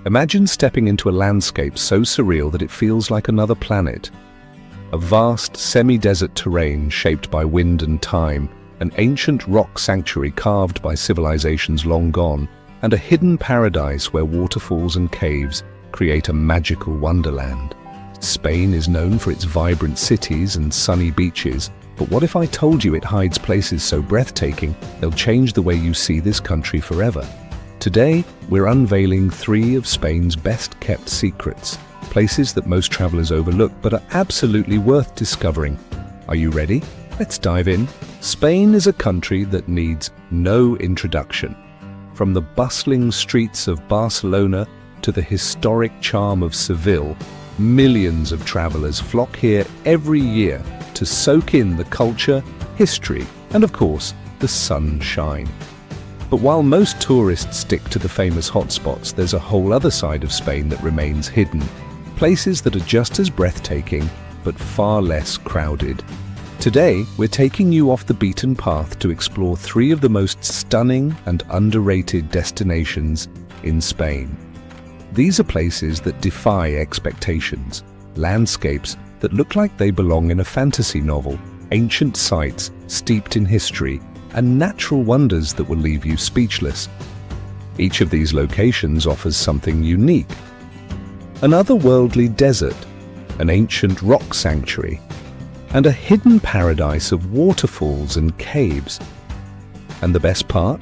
Imagine stepping into a landscape so surreal that it feels like another planet. A vast, semi-desert terrain shaped by wind and time, an ancient rock sanctuary carved by civilizations long gone, and a hidden paradise where waterfalls and caves create a magical wonderland. Spain is known for its vibrant cities and sunny beaches, but what if I told you it hides places so breathtaking they'll change the way you see this country forever? Today, we're unveiling 3 of Spain's best-kept secrets, places that most travelers overlook but are absolutely worth discovering. Are you ready? Let's dive in. Spain is a country that needs no introduction. From the bustling streets of Barcelona to the historic charm of Seville, millions of travelers flock here every year to soak in the culture, history, and of course, the sunshine. But while most tourists stick to the famous hotspots, there's a whole other side of Spain that remains hidden. Places that are just as breathtaking, but far less crowded. Today, we're taking you off the beaten path to explore 3 of the most stunning and underrated destinations in Spain. These are places that defy expectations, landscapes that look like they belong in a fantasy novel, ancient sites steeped in history, and natural wonders that will leave you speechless. Each of these locations offers something unique. An otherworldly desert, an ancient rock sanctuary, and a hidden paradise of waterfalls and caves. And the best part?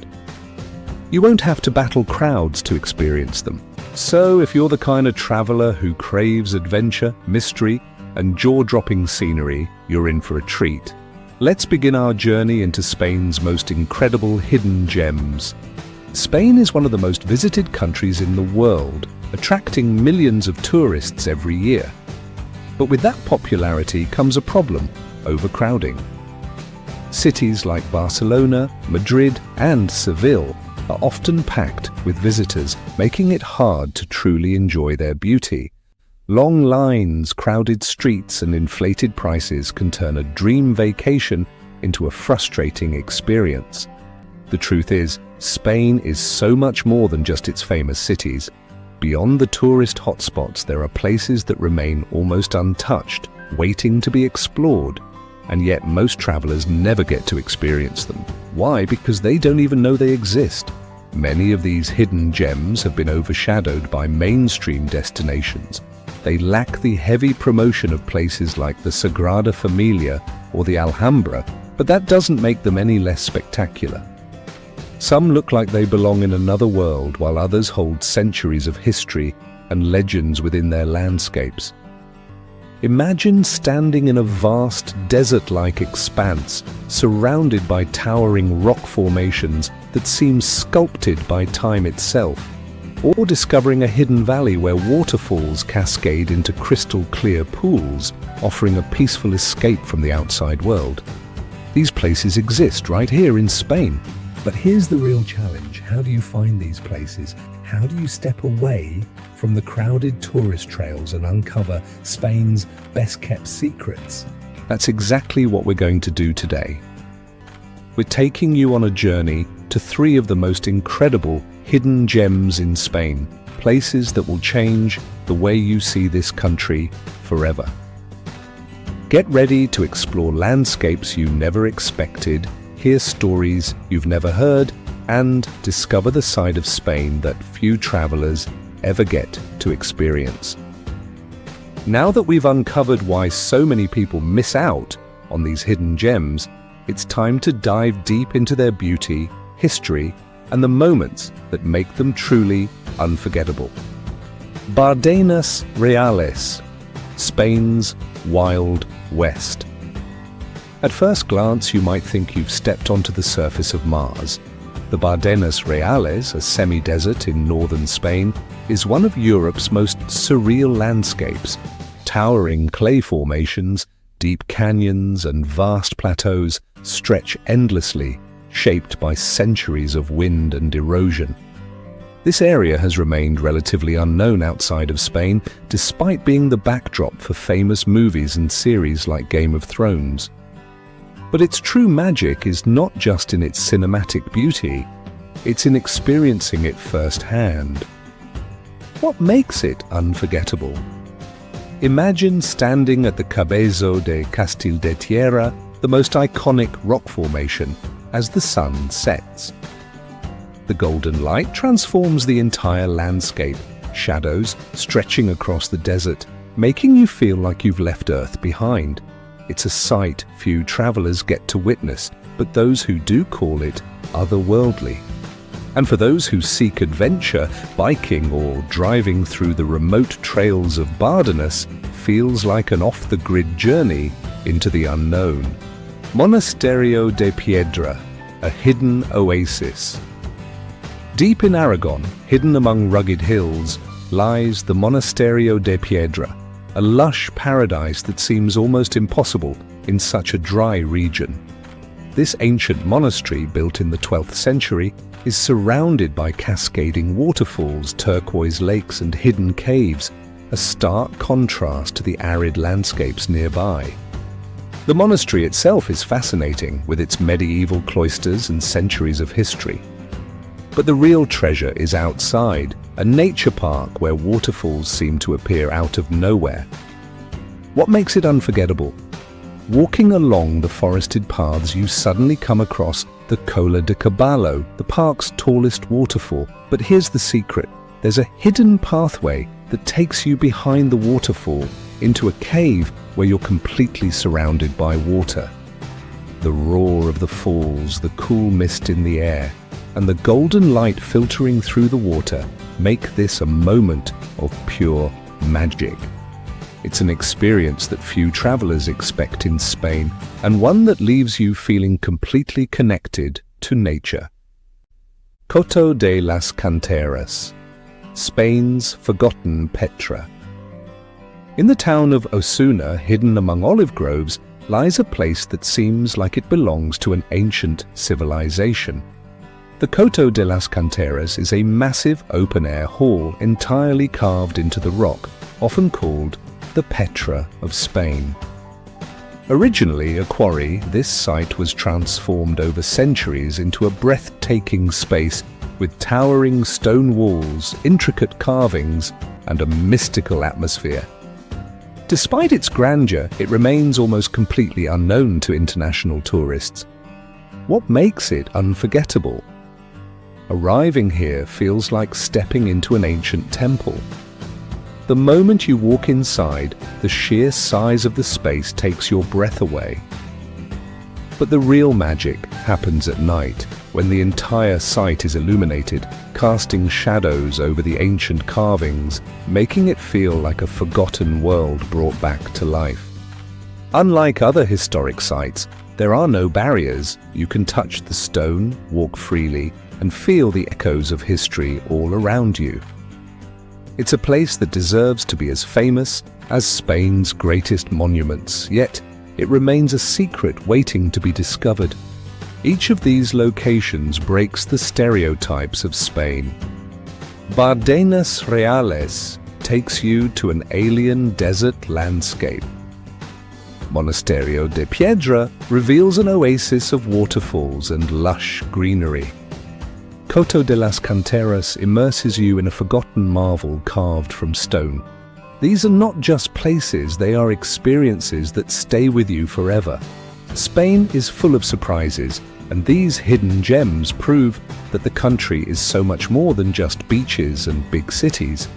You won't have to battle crowds to experience them. So if you're the kind of traveler who craves adventure, mystery, and jaw-dropping scenery, you're in for a treat. Let's begin our journey into Spain's most incredible hidden gems. Spain is one of the most visited countries in the world, attracting millions of tourists every year. But with that popularity comes a problem: overcrowding. Cities like Barcelona, Madrid, and Seville are often packed with visitors, making it hard to truly enjoy their beauty. Long lines, crowded streets, and inflated prices can turn a dream vacation into a frustrating experience. The truth is, Spain is so much more than just its famous cities. Beyond the tourist hotspots, there are places that remain almost untouched, waiting to be explored. And yet most travelers never get to experience them. Why? Because they don't even know they exist. Many of these hidden gems have been overshadowed by mainstream destinations. They lack the heavy promotion of places like the Sagrada Familia or the Alhambra, but that doesn't make them any less spectacular. Some look like they belong in another world, while others hold centuries of history and legends within their landscapes. Imagine standing in a vast desert-like expanse, surrounded by towering rock formations that seem sculpted by time itself, or discovering a hidden valley where waterfalls cascade into crystal-clear pools, offering a peaceful escape from the outside world. These places exist right here in Spain. But here's the real challenge. How do you find these places? How do you step away from the crowded tourist trails and uncover Spain's best-kept secrets? That's exactly what we're going to do today. We're taking you on a journey to 3 of the most incredible hidden gems in Spain, places that will change the way you see this country forever. Get ready to explore landscapes you never expected, hear stories you've never heard, and discover the side of Spain that few travelers ever get to experience. Now that we've uncovered why so many people miss out on these hidden gems, it's time to dive deep into their beauty, history, and the moments that make them truly unforgettable. Bardenas Reales, Spain's Wild West. At first glance, you might think you've stepped onto the surface of Mars. The Bardenas Reales, a semi-desert in northern Spain, is one of Europe's most surreal landscapes. Towering clay formations, deep canyons, and vast plateaus stretch endlessly, shaped by centuries of wind and erosion. This area has remained relatively unknown outside of Spain, despite being the backdrop for famous movies and series like Game of Thrones. But its true magic is not just in its cinematic beauty, it's in experiencing it firsthand. What makes it unforgettable? Imagine standing at the Cabezo de Castil de Tierra, the most iconic rock formation, as the sun sets. The golden light transforms the entire landscape, shadows stretching across the desert, making you feel like you've left Earth behind. It's a sight few travelers get to witness, but those who do call it otherworldly. And for those who seek adventure, biking or driving through the remote trails of Bardenas feels like an off-the-grid journey into the unknown. Monasterio de Piedra, a hidden oasis. Deep in Aragon, hidden among rugged hills, lies the Monasterio de Piedra, a lush paradise that seems almost impossible in such a dry region. This ancient monastery, built in the 12th century, is surrounded by cascading waterfalls, turquoise lakes and hidden caves, a stark contrast to the arid landscapes nearby. The monastery itself is fascinating, with its medieval cloisters and centuries of history. But the real treasure is outside, a nature park where waterfalls seem to appear out of nowhere. What makes it unforgettable? Walking along the forested paths, you suddenly come across the Cola de Caballo, the park's tallest waterfall. But here's the secret. There's a hidden pathway that takes you behind the waterfall into a cave where you're completely surrounded by water. The roar of the falls, the cool mist in the air, and the golden light filtering through the water make this a moment of pure magic. It's an experience that few travelers expect in Spain, and one that leaves you feeling completely connected to nature. Coto de las Canteras, Spain's forgotten Petra. In the town of Osuna, hidden among olive groves, lies a place that seems like it belongs to an ancient civilization. The Coto de las Canteras is a massive open-air hall entirely carved into the rock, often called the Petra of Spain. Originally a quarry, this site was transformed over centuries into a breathtaking space with towering stone walls, intricate carvings, and a mystical atmosphere. Despite its grandeur, it remains almost completely unknown to international tourists. What makes it unforgettable? Arriving here feels like stepping into an ancient temple. The moment you walk inside, the sheer size of the space takes your breath away. But the real magic happens at night, when the entire site is illuminated, casting shadows over the ancient carvings, making it feel like a forgotten world brought back to life. Unlike other historic sites, there are no barriers. You can touch the stone, walk freely, and feel the echoes of history all around you. It's a place that deserves to be as famous as Spain's greatest monuments, yet it remains a secret waiting to be discovered. Each of these locations breaks the stereotypes of Spain. Bardenas Reales takes you to an alien desert landscape. Monasterio de Piedra reveals an oasis of waterfalls and lush greenery. Coto de las Canteras immerses you in a forgotten marvel carved from stone. These are not just places, they are experiences that stay with you forever. Spain is full of surprises, and these hidden gems prove that the country is so much more than just beaches and big cities.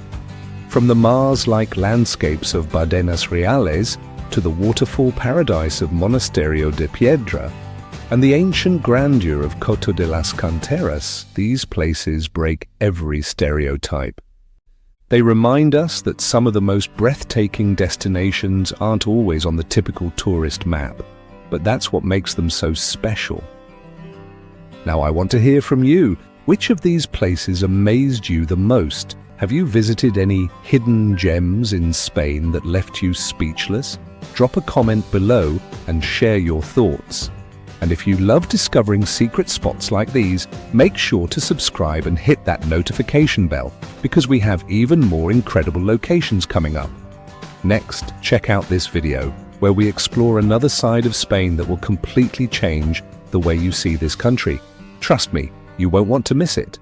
From the Mars-like landscapes of Bardenas Reales to the waterfall paradise of Monasterio de Piedra, and the ancient grandeur of Coto de las Canteras, these places break every stereotype. They remind us that some of the most breathtaking destinations aren't always on the typical tourist map, but that's what makes them so special. Now I want to hear from you. Which of these places amazed you the most? Have you visited any hidden gems in Spain that left you speechless? Drop a comment below and share your thoughts. And if you love discovering secret spots like these, make sure to subscribe and hit that notification bell, because we have even more incredible locations coming up. Next, check out this video, where we explore another side of Spain that will completely change the way you see this country. Trust me, you won't want to miss it.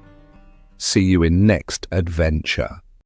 See you in next adventure.